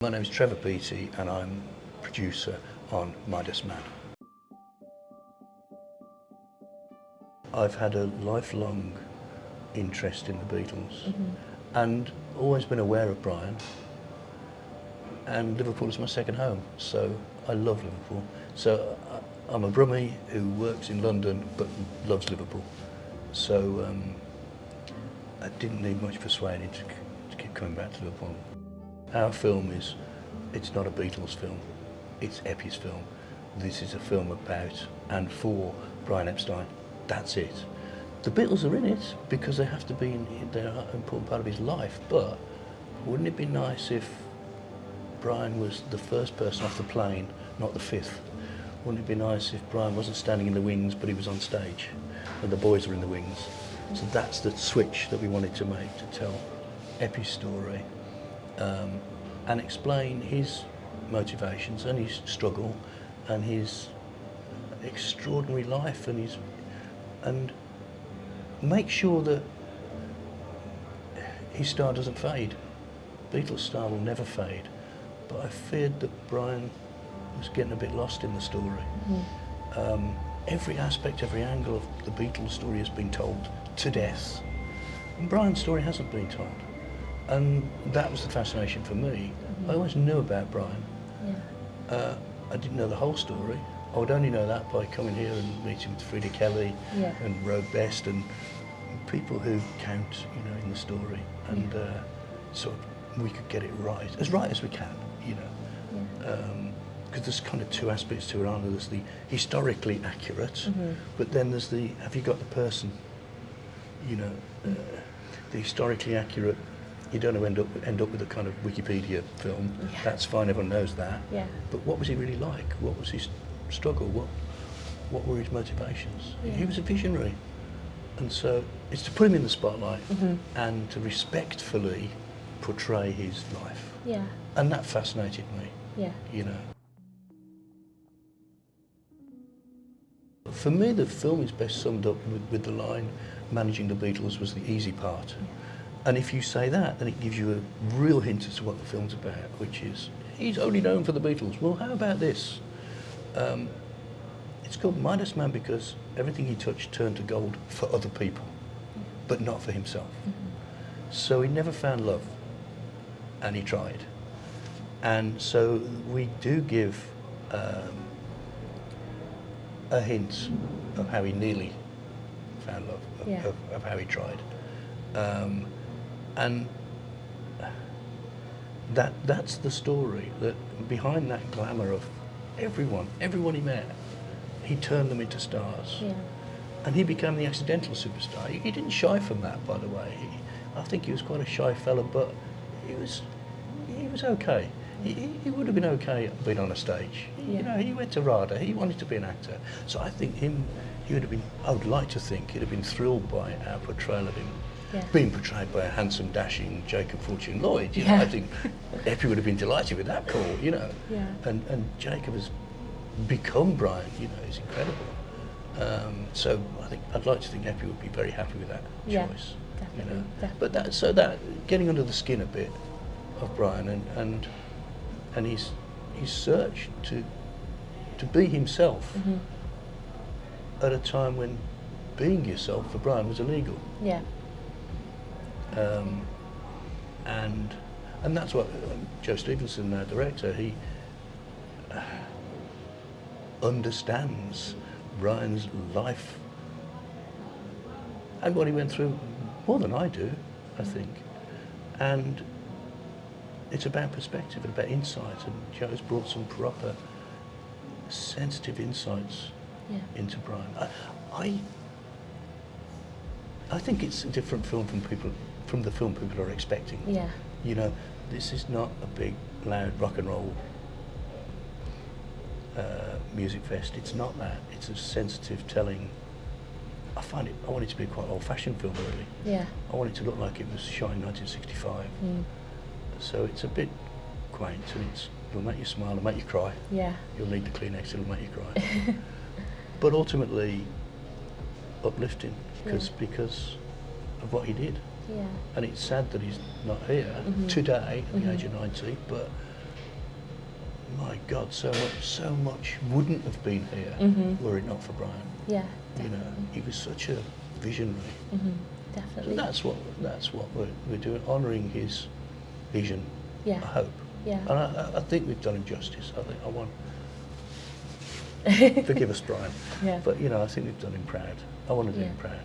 My name is Trevor Beattie and I'm producer on Midas Man. I've had a lifelong interest in the Beatles and always been aware of Brian, and Liverpool is my second home, so I love Liverpool. So I'm a Brummie who works in London but loves Liverpool. So I didn't need much persuading to keep coming back to Liverpool. Our film it's not a Beatles film, it's Eppie's film. This is a film about and for Brian Epstein. That's it. The Beatles are in it because they have to be they're an important part of his life, but wouldn't it be nice if Brian was the first person off the plane, not the fifth? Wouldn't it be nice if Brian wasn't standing in the wings, but he was on stage, and the boys were in the wings? So that's the switch that we wanted to make, to tell Eppie's story. And explain his motivations and his struggle and his extraordinary life and make sure that his star doesn't fade. Beatles' star will never fade, but I feared that Brian was getting a bit lost in the story. Every aspect, every angle of the Beatles story has been told to death, and Brian's story hasn't been told. And that was the fascination for me. I always knew about Brian. Yeah. I didn't know the whole story. I would only know that by coming here and meeting with Frida Kelly and Roe Best and people who count, in the story. And so we could get it right as we can, because there's kind of two aspects to it, aren't there? There's the historically accurate, but then there's the, have you got the person? The historically accurate, you don't end up with a kind of Wikipedia film. Yeah. That's fine, everyone knows that. Yeah. But what was he really like? What was his struggle? What were his motivations? Yeah. He was a visionary. And so it's to put him in the spotlight and to respectfully portray his life. Yeah. And that fascinated me. Yeah. For me, the film is best summed up with the line, managing the Beatles was the easy part. Yeah. And if you say that, then it gives you a real hint as to what the film's about, which is, he's only known for the Beatles. Well, how about this? It's called Midas Man because everything he touched turned to gold for other people, but not for himself. So he never found love, and he tried. And so we do give a hint of how he nearly found love, of how he tried. And that's the story, that behind that glamour of everyone he met, he turned them into stars. Yeah. And he became the accidental superstar. He didn't shy from that, by the way. I think he was quite a shy fella, but he was okay. He would have been okay being on a stage. Yeah. He went to RADA, he wanted to be an actor. So I think I would like to think he'd have been thrilled by our portrayal of him. Yeah. Being portrayed by a handsome, dashing Jacob Fortune Lloyd, I think Eppie would have been delighted with that call, Yeah. And Jacob has become Brian, he's incredible. So I think I'd like to think Eppie would be very happy with that choice. Definitely, definitely. But that getting under the skin a bit of Brian and his search to be himself at a time when being yourself for Brian was illegal. Yeah. And that's what Joe Stevenson, our director, he understands Brian's life and what he went through more than I do, I think. And it's about perspective and about insight, and Joe's brought some proper sensitive insights into Brian. I think it's a different film from the film people are expecting. Yeah. This is not a big, loud rock and roll music fest. It's not that. It's a sensitive telling. I want it to be quite an old-fashioned film, really. Yeah. I want it to look like it was shot in 1965. So it's a bit quaint, and it'll make you smile, it'll make you cry. Yeah. You'll need the Kleenex, it'll make you cry. But ultimately uplifting because of what he did. Yeah. And it's sad that he's not here today at the age of 90, but my God, so much wouldn't have been here were it not for Brian. Yeah, You definitely. know, he was such a visionary. Definitely. That's what we're doing, honouring his vision. Yeah. I hope. Yeah. And I think we've done him justice. I want. Forgive us, Brian. Yeah. But you know, I think we've done him proud. I want to do Yeah. him proud.